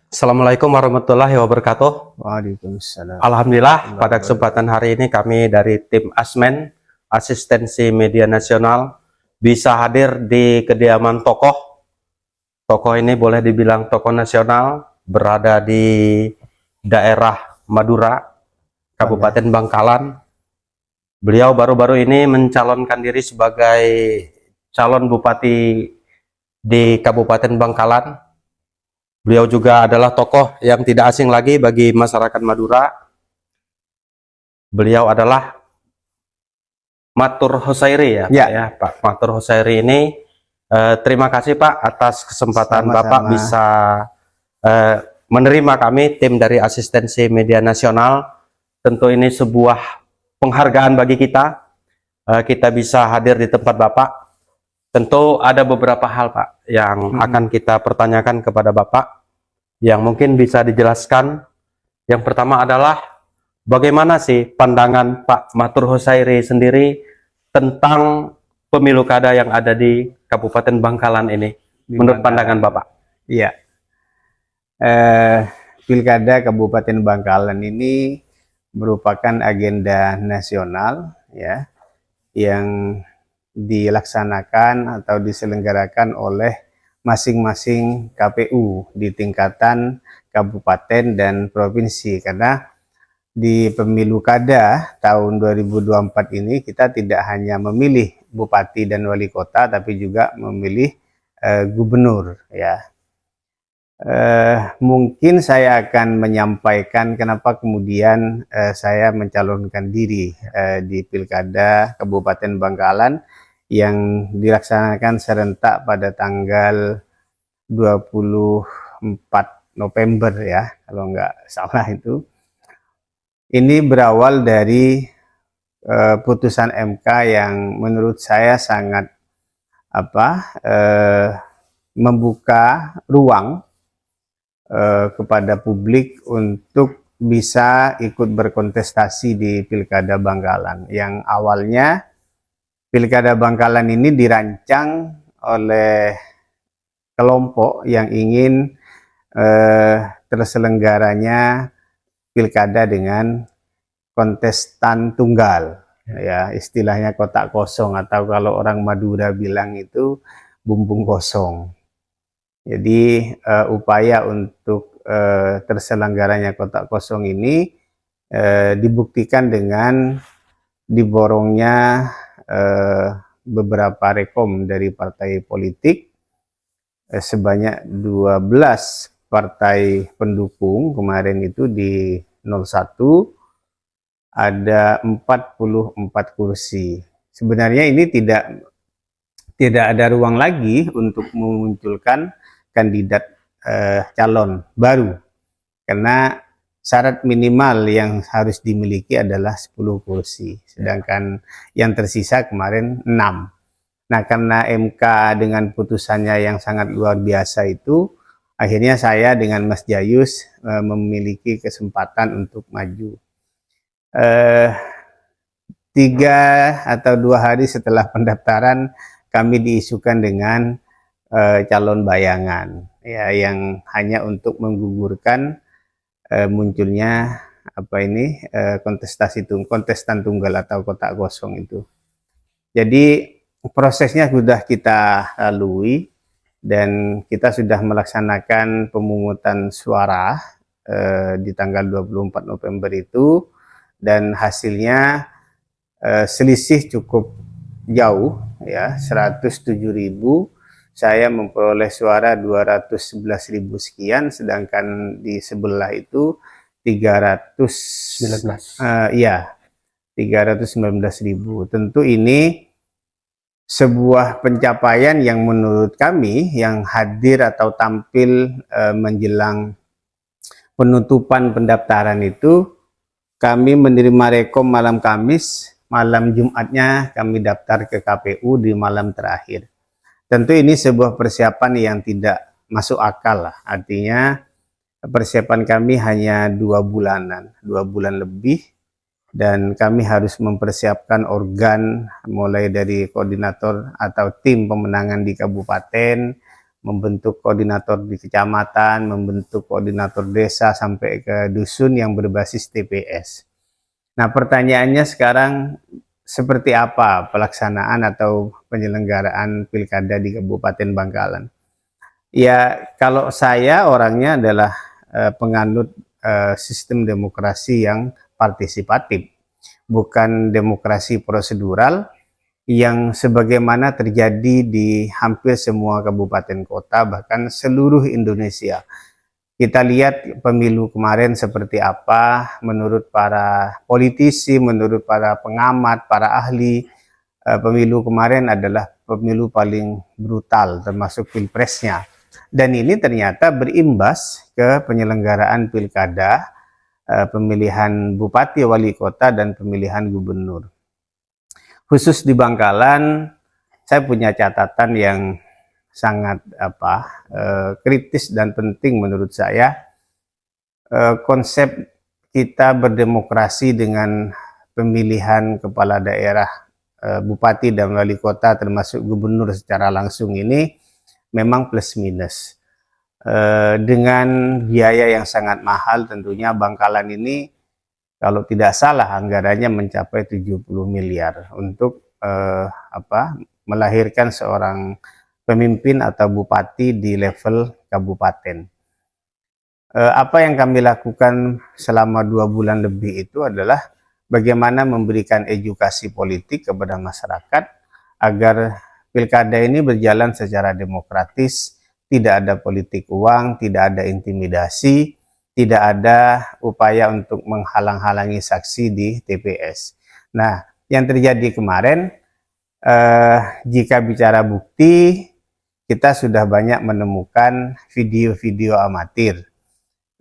Assalamualaikum warahmatullahi wabarakatuh. Waalaikumsalam. Alhamdulillah, pada kesempatan hari ini kami dari tim Asmen, Asistensi Media Nasional, bisa hadir di kediaman tokoh. Tokoh ini boleh dibilang tokoh nasional, berada di daerah Madura, Kabupaten Bangkalan. Beliau baru-baru ini mencalonkan diri sebagai calon bupati di Kabupaten Bangkalan. Beliau juga adalah tokoh yang tidak asing lagi bagi masyarakat Madura. Beliau adalah Matur Hosairi ya, Ya. Pak, ya. Pak Matur Hosairi ini terima kasih Pak atas kesempatan Sama-sama. Bapak bisa menerima kami tim dari Asistensi Media Nasional. Tentu ini sebuah penghargaan bagi kita. Kita bisa hadir di tempat Bapak. Tentu ada beberapa hal Pak yang akan kita pertanyakan kepada Bapak, yang mungkin bisa dijelaskan. Yang pertama adalah bagaimana sih pandangan Pak Matur Hosairi sendiri tentang pemilu kada yang ada di Kabupaten Bangkalan ini, menurut pandangan Bapak? Iya. Pilkada Kabupaten Bangkalan ini merupakan agenda nasional ya, yang dilaksanakan atau diselenggarakan oleh masing-masing KPU di tingkatan kabupaten dan provinsi. Karena di pemilu kada tahun 2024 ini kita tidak hanya memilih bupati dan wali kota, tapi juga memilih gubernur ya. Mungkin saya akan menyampaikan kenapa kemudian saya mencalonkan diri di Pilkada Kabupaten Bangkalan yang dilaksanakan serentak pada tanggal 24 November ya, kalau nggak salah itu. Ini berawal dari putusan MK yang menurut saya sangat membuka ruang kepada publik untuk bisa ikut berkontestasi di Pilkada Bangkalan. Yang awalnya Pilkada Bangkalan ini dirancang oleh kelompok yang ingin terselenggaranya pilkada dengan kontestan tunggal ya, istilahnya kotak kosong, atau kalau orang Madura bilang itu bumbung kosong. Jadi upaya untuk terselenggaranya kotak kosong ini dibuktikan dengan diborongnya beberapa rekom dari partai politik, sebanyak 12 partai pendukung. Kemarin itu di 01 ada 44 kursi. Sebenarnya ini tidak ada ruang lagi untuk memunculkan kandidat calon baru, karena syarat minimal yang harus dimiliki adalah 10 kursi, sedangkan yang tersisa kemarin 6. Nah, karena MK dengan putusannya yang sangat luar biasa itu, akhirnya saya dengan Mas Jayus memiliki kesempatan untuk maju. 3 atau 2 hari setelah pendaftaran kami diisukan dengan calon bayangan ya, yang hanya untuk menggugurkan munculnya kontestan tunggal atau kotak kosong itu. Jadi prosesnya sudah kita lalui dan kita sudah melaksanakan pemungutan suara di tanggal 24 November itu, dan hasilnya selisih cukup jauh ya, 107.000. Saya memperoleh suara 211.000 sekian, sedangkan di sebelah itu 319.000. Tentu ini sebuah pencapaian yang menurut kami yang hadir atau tampil menjelang penutupan pendaftaran itu, kami menerima rekom malam Kamis, malam Jumatnya kami daftar ke KPU di malam terakhir. Tentu ini sebuah persiapan yang tidak masuk akal lah. Artinya persiapan kami hanya 2 bulanan, 2 bulan lebih, dan kami harus mempersiapkan organ mulai dari koordinator atau tim pemenangan di kabupaten, membentuk koordinator di kecamatan, membentuk koordinator desa sampai ke dusun yang berbasis TPS. Nah, pertanyaannya sekarang seperti apa pelaksanaan atau penyelenggaraan pilkada di Kabupaten Bangkalan? Ya, kalau saya orangnya adalah penganut sistem demokrasi yang partisipatif, bukan demokrasi prosedural yang sebagaimana terjadi di hampir semua kabupaten kota, bahkan seluruh Indonesia. Kita lihat pemilu kemarin seperti apa, menurut para politisi, menurut para pengamat, para ahli, pemilu kemarin adalah pemilu paling brutal, termasuk pilpresnya. Dan ini ternyata berimbas ke penyelenggaraan pilkada, pemilihan bupati, wali kota, dan pemilihan gubernur. Khusus di Bangkalan, saya punya catatan yang sangat kritis dan penting menurut saya. Konsep kita berdemokrasi dengan pemilihan kepala daerah, bupati dan wali kota termasuk gubernur secara langsung ini memang plus minus. Dengan biaya yang sangat mahal tentunya. Bangkalan ini kalau tidak salah anggarannya mencapai 70 miliar untuk melahirkan seorang pemimpin atau bupati di level kabupaten. Apa yang kami lakukan selama 2 bulan lebih itu adalah bagaimana memberikan edukasi politik kepada masyarakat agar pilkada ini berjalan secara demokratis, tidak ada politik uang, tidak ada intimidasi, tidak ada upaya untuk menghalang-halangi saksi di TPS. Nah, yang terjadi kemarin, jika bicara bukti, kita sudah banyak menemukan video-video amatir.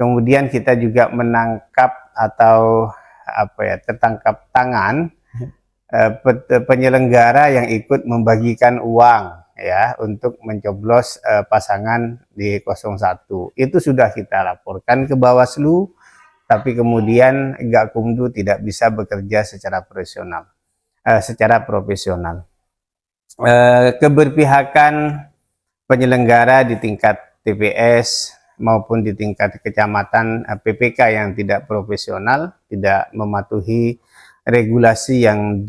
Kemudian kita juga menangkap atau tertangkap tangan penyelenggara yang ikut membagikan uang ya untuk mencoblos pasangan di 01. Itu sudah kita laporkan ke Bawaslu, tapi kemudian Gakumdu tidak bisa bekerja secara profesional. Keberpihakan penyelenggara di tingkat TPS maupun di tingkat kecamatan, PPK yang tidak profesional, tidak mematuhi regulasi yang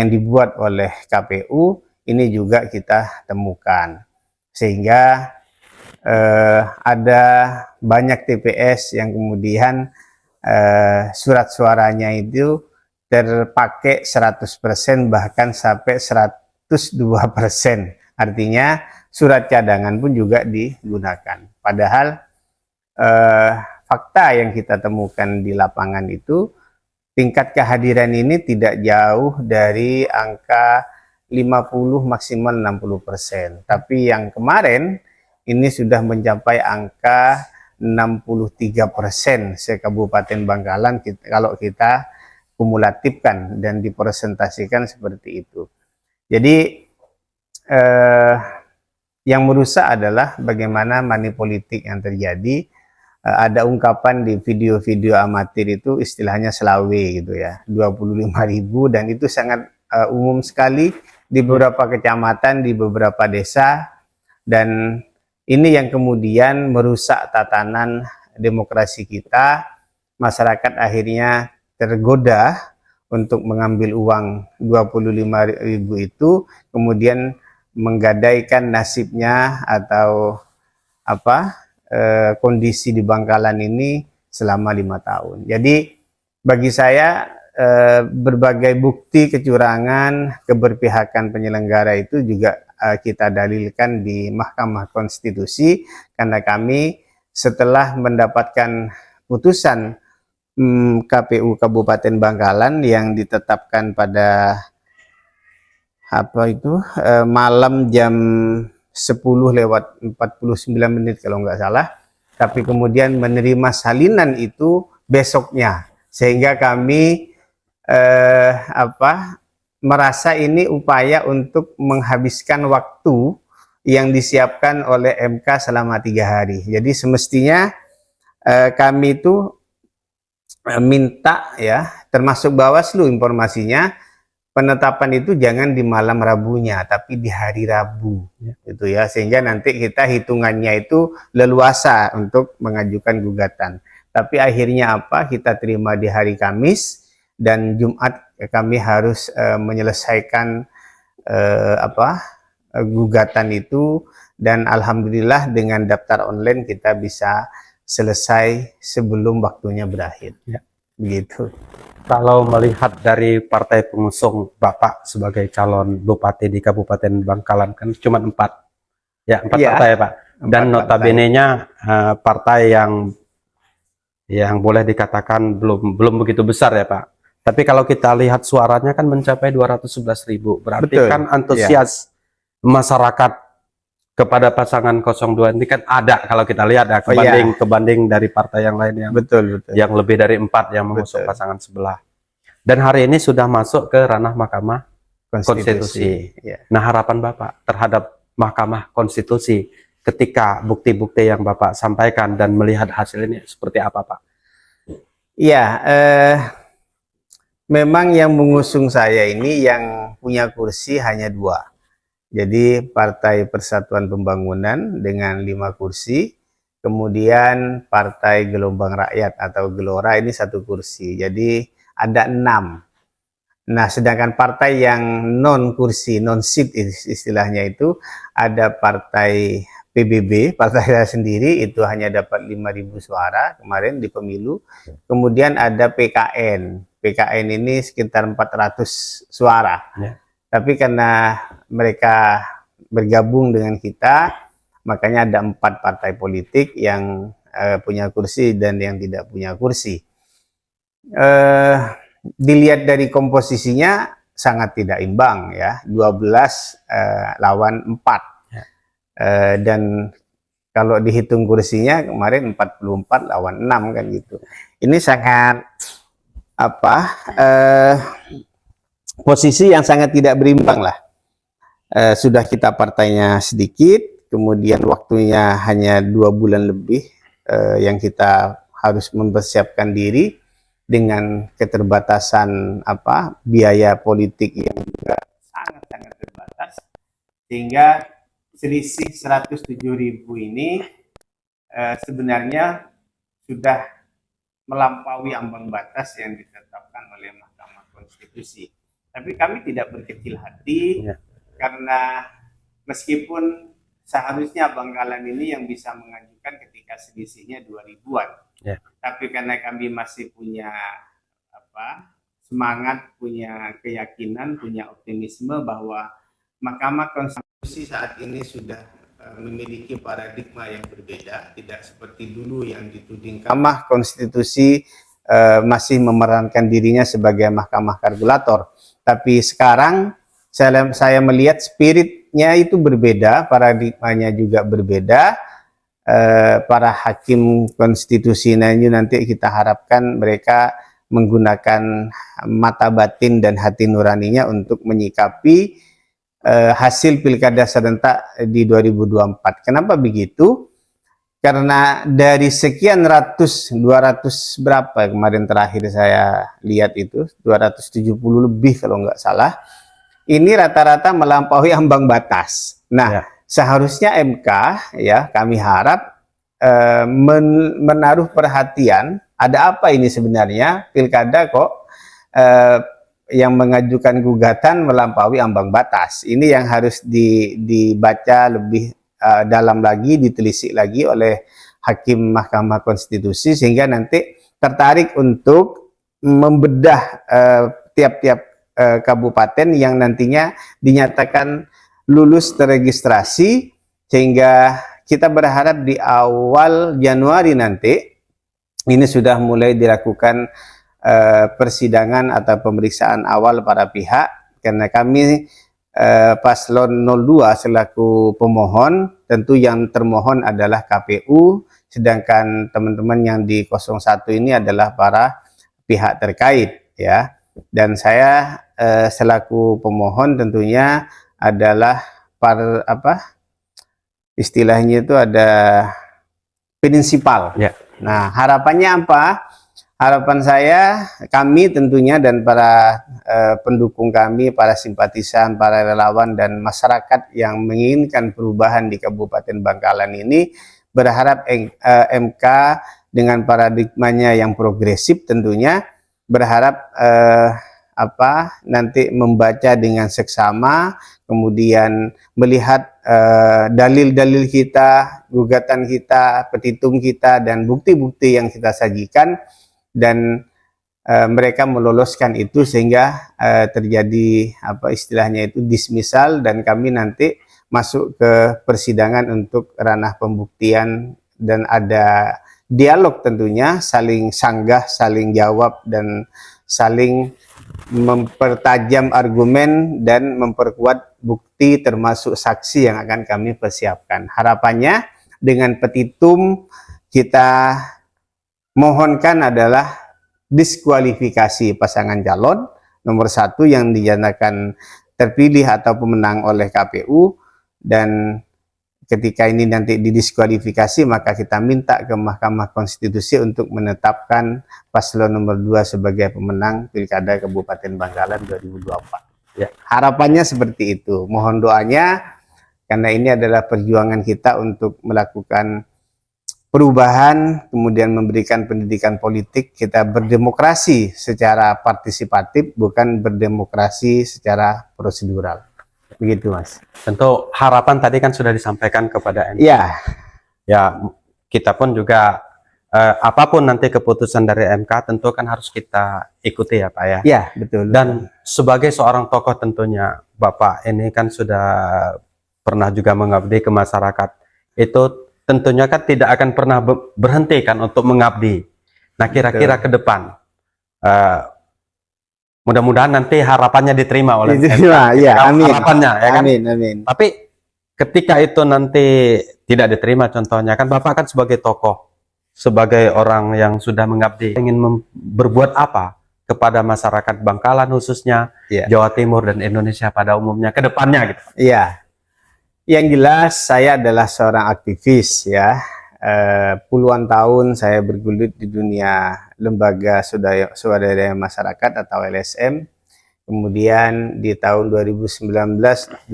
dibuat oleh KPU, ini juga kita temukan. Sehingga ada banyak TPS yang kemudian surat suaranya itu terpakai 100%, bahkan sampai 102%. Artinya surat cadangan pun juga digunakan. Padahal fakta yang kita temukan di lapangan itu, tingkat kehadiran ini tidak jauh dari angka 50 maksimal 60%. Tapi yang kemarin ini sudah mencapai angka 63% se-Kabupaten Bangkalan kalau kita kumulatifkan dan dipresentasikan seperti itu. Jadi yang merusak adalah bagaimana money politik yang terjadi. Ada ungkapan di video-video amatir itu istilahnya selawe gitu ya, 25.000, dan itu sangat umum sekali di beberapa kecamatan, di beberapa desa, dan ini yang kemudian merusak tatanan demokrasi kita. Masyarakat akhirnya tergoda untuk mengambil uang 25.000 itu, kemudian menggadaikan nasibnya atau kondisi di Bangkalan ini selama 5 tahun. Jadi bagi saya berbagai bukti kecurangan, keberpihakan penyelenggara itu juga kita dalilkan di Mahkamah Konstitusi, karena kami setelah mendapatkan putusan KPU Kabupaten Bangkalan yang ditetapkan pada malam jam 10:49 kalau nggak salah, tapi kemudian menerima salinan itu besoknya, sehingga kami merasa ini upaya untuk menghabiskan waktu yang disiapkan oleh MK selama 3 hari. Jadi semestinya kami itu minta ya, termasuk Bawaslu informasinya, penetapan itu jangan di malam Rabunya, tapi di hari Rabu, gitu ya, sehingga nanti kita hitungannya itu leluasa untuk mengajukan gugatan. Tapi akhirnya apa? Kita terima di hari Kamis dan Jumat kami harus menyelesaikan gugatan itu, dan alhamdulillah dengan daftar online kita bisa selesai sebelum waktunya berakhir. Ya. Begitu. Kalau melihat dari partai pengusung Bapak sebagai calon bupati di Kabupaten Bangkalan kan cuma 4 Ya, partai Pak, dan 4 notabene-nya partai yang boleh dikatakan belum begitu besar ya Pak. Tapi kalau kita lihat suaranya kan mencapai 211.000, berarti Betul. kan antusias masyarakat kepada pasangan 02 ini kan ada kalau kita lihat ya, kebanding dari partai yang lain yang betul. yang lebih dari 4 yang mengusung pasangan sebelah. Dan hari ini sudah masuk ke ranah Mahkamah Konstitusi. Ya. Nah, harapan Bapak terhadap Mahkamah Konstitusi ketika bukti-bukti yang Bapak sampaikan dan melihat hasil ini seperti apa Pak? Ya, memang yang mengusung saya ini yang punya kursi hanya 2. Jadi Partai Persatuan Pembangunan dengan 5 kursi, kemudian Partai Gelombang Rakyat atau Gelora ini 1 kursi. Jadi ada 6. Nah, sedangkan partai yang non kursi, non seat istilahnya itu, ada Partai PBB, partai saya sendiri itu hanya dapat 5.000 suara kemarin di pemilu. Kemudian ada PKN. PKN ini sekitar 400 suara. Ya. Tapi karena mereka bergabung dengan kita, makanya ada 4 partai politik yang punya kursi dan yang tidak punya kursi. Dilihat dari komposisinya sangat tidak imbang ya, 12 lawan 4. Ya. Dan kalau dihitung kursinya kemarin 44 lawan 6 kan gitu. Ini sangat posisi yang sangat tidak berimbang lah. Sudah kita partainya sedikit, kemudian waktunya hanya 2 bulan lebih yang kita harus mempersiapkan diri dengan keterbatasan biaya politik yang juga sangat-sangat terbatas, sehingga selisih 107.000 ini sebenarnya sudah melampaui ambang batas yang ditetapkan oleh Mahkamah Konstitusi. Tapi kami tidak berkecil hati karena meskipun seharusnya Bangkalan ini yang bisa mengajukan ketika selisihnya 2.000-an. Tapi karena kami masih punya semangat, punya keyakinan, punya optimisme bahwa Mahkamah Konstitusi saat ini sudah memiliki paradigma yang berbeda, tidak seperti dulu yang ditudingkan Mahkamah Konstitusi masih memerankan dirinya sebagai mahkamah kalkulator. Tapi sekarang saya melihat spiritnya itu berbeda, paradigmanya juga berbeda. Para hakim konstitusi nanti kita harapkan mereka menggunakan mata batin dan hati nuraninya untuk menyikapi hasil pilkada serentak di 2024. Kenapa begitu? Karena dari sekian 200 berapa kemarin terakhir saya lihat itu 270 lebih kalau nggak salah, ini rata-rata melampaui ambang batas. Nah, seharusnya MK ya kami harap menaruh perhatian, ada apa ini sebenarnya, pilkada kok yang mengajukan gugatan melampaui ambang batas. Ini yang harus dibaca lebih dalam lagi, ditelisik lagi oleh hakim Mahkamah Konstitusi, sehingga nanti tertarik untuk membedah tiap-tiap kabupaten yang nantinya dinyatakan lulus terregistrasi, sehingga kita berharap di awal Januari nanti ini sudah mulai dilakukan persidangan atau pemeriksaan awal para pihak, karena kami Paslon 02 selaku pemohon, tentu yang termohon adalah KPU, sedangkan teman-teman yang di 01 ini adalah para pihak terkait ya. Dan saya selaku pemohon tentunya adalah istilahnya itu ada prinsipal. Nah, harapannya apa? Harapan saya, kami tentunya dan para pendukung kami, para simpatisan, para relawan dan masyarakat yang menginginkan perubahan di Kabupaten Bangkalan ini berharap MK dengan paradigmanya yang progresif tentunya berharap nanti membaca dengan seksama, kemudian melihat dalil-dalil kita, gugatan kita, petitum kita, dan bukti-bukti yang kita sajikan, dan mereka meloloskan itu sehingga terjadi istilahnya itu dismisal, dan kami nanti masuk ke persidangan untuk ranah pembuktian dan ada dialog tentunya, saling sanggah, saling jawab, dan saling mempertajam argumen dan memperkuat bukti termasuk saksi yang akan kami persiapkan. Harapannya dengan petitum kita mohonkan adalah diskualifikasi pasangan calon nomor 1 yang dinyatakan terpilih atau pemenang oleh KPU, dan ketika ini nanti didiskualifikasi maka kita minta ke Mahkamah Konstitusi untuk menetapkan paslon nomor 2 sebagai pemenang Pilkada Kabupaten Bangkalan 2024. Ya, harapannya seperti itu. Mohon doanya karena ini adalah perjuangan kita untuk melakukan perubahan, kemudian memberikan pendidikan politik, kita berdemokrasi secara partisipatif, bukan berdemokrasi secara prosedural. Begitu, Mas. Tentu harapan tadi kan sudah disampaikan kepada MK. Ya. Ya, kita pun juga apapun nanti keputusan dari MK tentu kan harus kita ikuti ya Pak ya. Ya, betul. Dan sebagai seorang tokoh tentunya Bapak ini kan sudah pernah juga mengabdi ke masyarakat. Itu tentunya kan tidak akan pernah berhenti kan untuk mengabdi. Nah, kira-kira ke depan mudah-mudahan nanti harapannya diterima oleh MK. Ya, amin. Harapannya ya kan. Amin, amin. Tapi ketika itu nanti tidak diterima, contohnya kan Bapak kan sebagai tokoh, sebagai orang yang sudah mengabdi, ingin berbuat apa kepada masyarakat Bangkalan khususnya, Jawa Timur dan Indonesia pada umumnya ke depannya gitu. Iya. Yang jelas saya adalah seorang aktivis ya. Puluhan tahun saya bergelut di dunia lembaga swadaya masyarakat atau LSM. Kemudian di tahun 2019-2024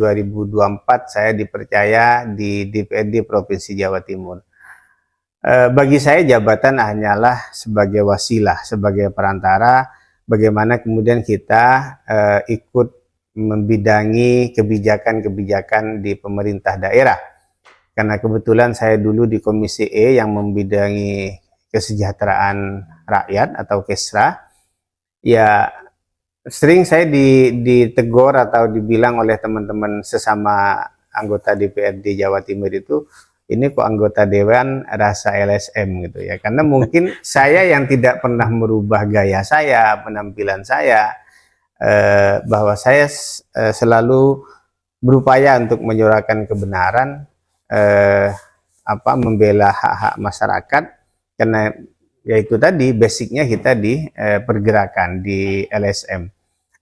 saya dipercaya di DPRD Provinsi Jawa Timur. Bagi saya jabatan hanyalah sebagai wasilah, sebagai perantara bagaimana kemudian kita ikut membidangi kebijakan-kebijakan di pemerintah daerah. Karena kebetulan saya dulu di Komisi E yang membidangi kesejahteraan rakyat atau KESRA, ya sering saya ditegur atau dibilang oleh teman-teman sesama anggota DPRD Jawa Timur itu, ini kok anggota dewan rasa LSM gitu ya. Karena mungkin saya yang tidak pernah merubah gaya saya, penampilan saya, bahwa saya selalu berupaya untuk menyuarakan kebenaran, membela hak-hak masyarakat, karena yaitu tadi basicnya kita di pergerakan di LSM.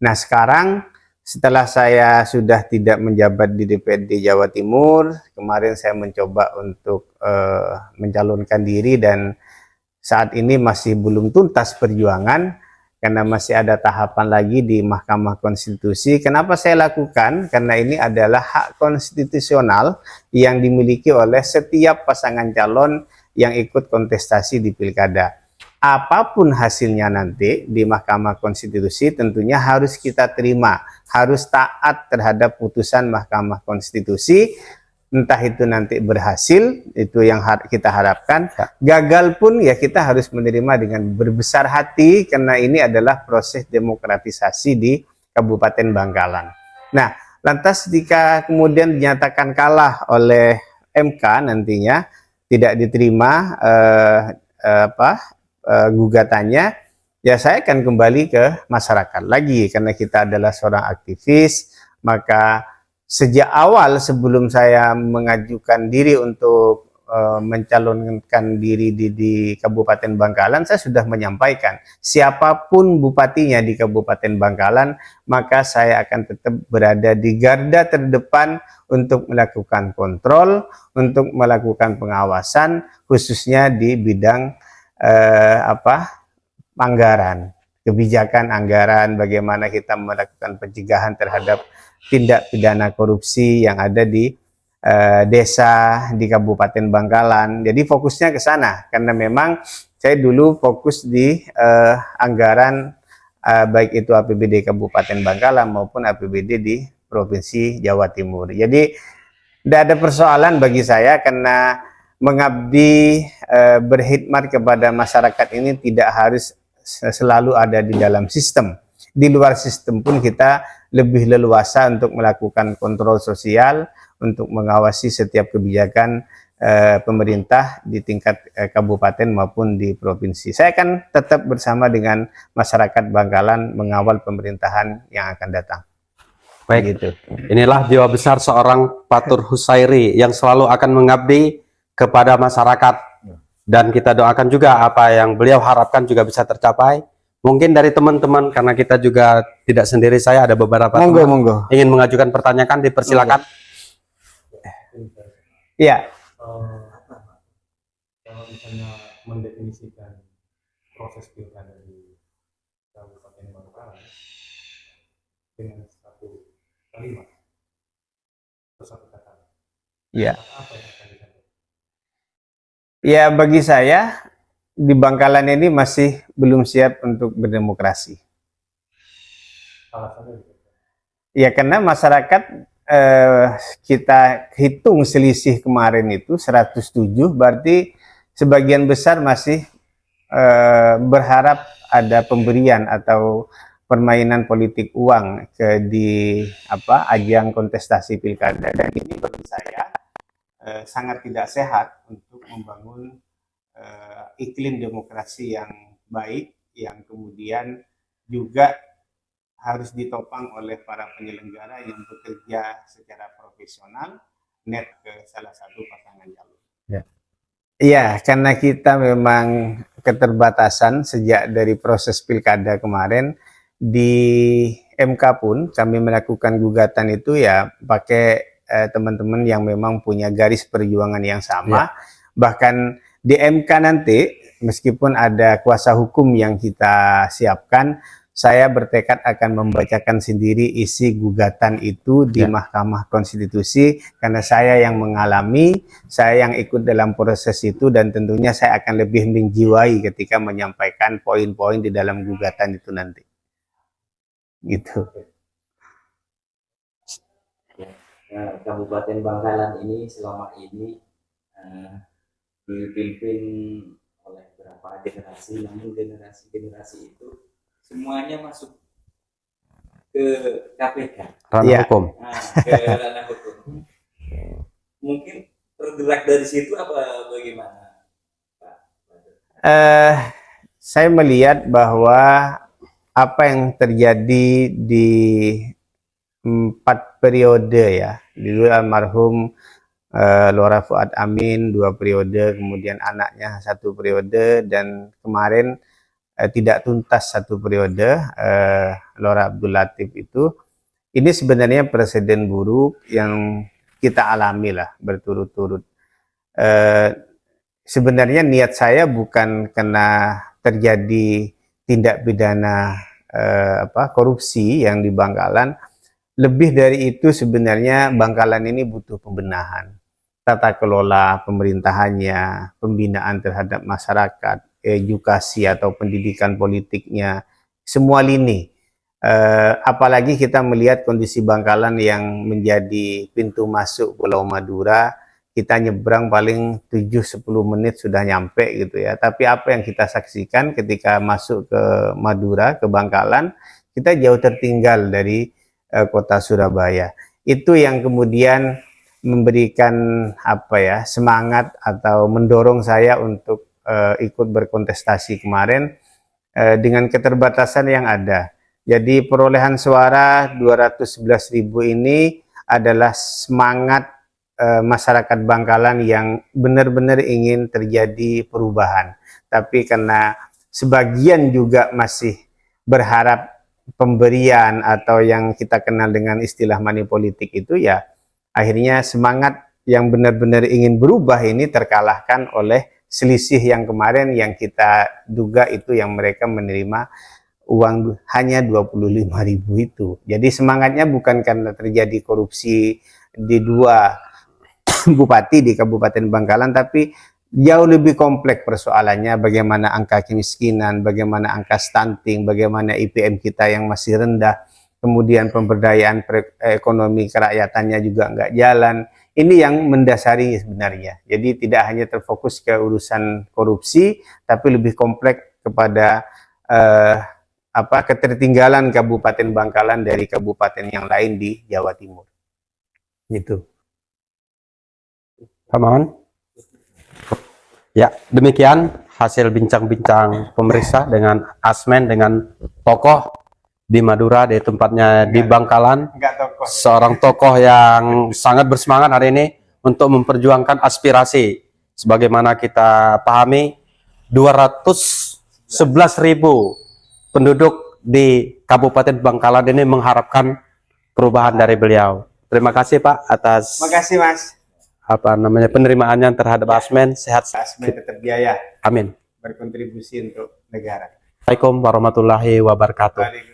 Nah sekarang setelah saya sudah tidak menjabat di DPRD Jawa Timur, kemarin saya mencoba untuk mencalonkan diri dan saat ini masih belum tuntas perjuangan karena masih ada tahapan lagi di Mahkamah Konstitusi. Kenapa saya lakukan? Karena ini adalah hak konstitusional yang dimiliki oleh setiap pasangan calon yang ikut kontestasi di pilkada. Apapun hasilnya nanti di Mahkamah Konstitusi tentunya harus kita terima, harus taat terhadap putusan Mahkamah Konstitusi. Entah itu nanti berhasil, itu yang kita harapkan. Gagal pun ya kita harus menerima dengan berbesar hati karena ini adalah proses demokratisasi di Kabupaten Bangkalan. Nah, lantas jika kemudian dinyatakan kalah oleh MK nantinya, tidak diterima gugatannya, ya saya akan kembali ke masyarakat lagi karena kita adalah seorang aktivis. Maka sejak awal sebelum saya mengajukan diri untuk mencalonkan diri di Kabupaten Bangkalan, saya sudah menyampaikan siapapun bupatinya di Kabupaten Bangkalan, maka saya akan tetap berada di garda terdepan untuk melakukan kontrol, untuk melakukan pengawasan, khususnya di bidang anggaran, kebijakan anggaran, bagaimana kita melakukan pencegahan terhadap tindak pidana korupsi yang ada di desa di Kabupaten Bangkalan. Jadi fokusnya ke sana karena memang saya dulu fokus di anggaran baik itu APBD Kabupaten Bangkalan maupun APBD di Provinsi Jawa Timur. Jadi tidak ada persoalan bagi saya karena mengabdi berkhidmat kepada masyarakat ini tidak harus selalu ada di dalam sistem. Di luar sistem pun kita lebih leluasa untuk melakukan kontrol sosial, untuk mengawasi setiap kebijakan pemerintah di tingkat kabupaten maupun di provinsi. Saya akan tetap bersama dengan masyarakat Bangkalan mengawal pemerintahan yang akan datang. Baik, Gitu. inilah jiwa besar seorang Fatur Husairi yang selalu akan mengabdi kepada masyarakat, dan kita doakan juga apa yang beliau harapkan juga bisa tercapai. Mungkin dari teman-teman, karena kita juga tidak sendiri, saya ada beberapa teman Monggo. ingin mengajukan pertanyaan, dipersilakan. Iya. Kalau misalnya mendefinisikan proses pilkada di Kabupaten Bangkalan dengan satu kalimat atau satu kata, Iya. apa yang akan disampaikan? Ya, bagi saya di Bangkalan ini masih belum siap untuk berdemokrasi. Alasannya gitu. Ya, karena masyarakat kita hitung selisih kemarin itu 107, berarti sebagian besar masih berharap ada pemberian atau permainan politik uang di ajang kontestasi pilkada, dan ini bagi saya sangat tidak sehat untuk membangun iklim demokrasi yang baik, yang kemudian juga harus ditopang oleh para penyelenggara yang bekerja secara profesional net ke salah satu pasangan calon. Iya, karena kita memang keterbatasan sejak dari proses pilkada kemarin. Di MK pun kami melakukan gugatan itu ya pakai teman-teman yang memang punya garis perjuangan yang sama. Bahkan di MK nanti, meskipun ada kuasa hukum yang kita siapkan, saya bertekad akan membacakan sendiri isi gugatan itu di Mahkamah Konstitusi, karena saya yang mengalami, saya yang ikut dalam proses itu, dan tentunya saya akan lebih menjiwai ketika menyampaikan poin-poin di dalam gugatan itu nanti. Gitu. Kabupaten Bangkalan ini selama ini dipimpin oleh beberapa generasi, namun generasi itu semuanya masuk ke KPK, Ranah hukum. ke ranah hukum. Mungkin tergerak dari situ apa bagaimana, Pak? Saya melihat bahwa apa yang terjadi di 4 periode ya, dulu almarhum Lora Fuad Amin 2 periode, kemudian anaknya 1 periode, dan kemarin tidak tuntas 1 periode Lora Abdul Latif itu. Ini sebenarnya presiden buruk yang kita alami lah berturut-turut. Sebenarnya niat saya bukan karena terjadi tindak pidana korupsi yang di Bangkalan. Lebih dari itu sebenarnya Bangkalan ini butuh pembenahan. Tata kelola pemerintahannya, pembinaan terhadap masyarakat, edukasi atau pendidikan politiknya, semua lini. Apalagi kita melihat kondisi Bangkalan yang menjadi pintu masuk Pulau Madura, kita nyebrang paling 7-10 menit sudah nyampe gitu ya. Tapi apa yang kita saksikan ketika masuk ke Madura, ke Bangkalan, kita jauh tertinggal dari kota Surabaya. Itu yang kemudian memberikan semangat atau mendorong saya untuk ikut berkontestasi kemarin dengan keterbatasan yang ada. Jadi perolehan suara 211.000 ini adalah semangat masyarakat Bangkalan yang benar-benar ingin terjadi perubahan. Tapi karena sebagian juga masih berharap pemberian atau yang kita kenal dengan istilah money politik itu, ya akhirnya semangat yang benar-benar ingin berubah ini terkalahkan oleh selisih yang kemarin yang kita duga itu yang mereka menerima uang hanya 25.000 itu. Jadi semangatnya bukan karena terjadi korupsi di dua bupati di Kabupaten Bangkalan, tapi jauh lebih kompleks persoalannya, bagaimana angka kemiskinan, bagaimana angka stunting, bagaimana IPM kita yang masih rendah, kemudian pemberdayaan ekonomi kerakyatannya juga nggak jalan. Ini yang mendasari sebenarnya. Jadi tidak hanya terfokus ke urusan korupsi, tapi lebih kompleks kepada ketertinggalan Kabupaten Bangkalan dari kabupaten yang lain di Jawa Timur. Gitu. Pak Maman. Ya, demikian hasil bincang-bincang pemeriksa dengan Asmen, dengan tokoh di Madura, di tempatnya di Bangkalan. Enggak tokoh. Seorang tokoh yang sangat bersemangat hari ini untuk memperjuangkan aspirasi. Sebagaimana kita pahami, 211.000 penduduk di Kabupaten Bangkalan ini mengharapkan perubahan dari beliau. Terima kasih Pak atas Makasih Mas. penerimaannya terhadap Asmen. Sehat. Asmen tetap jaya Amin. berkontribusi untuk negara. Assalamualaikum warahmatullahi wabarakatuh.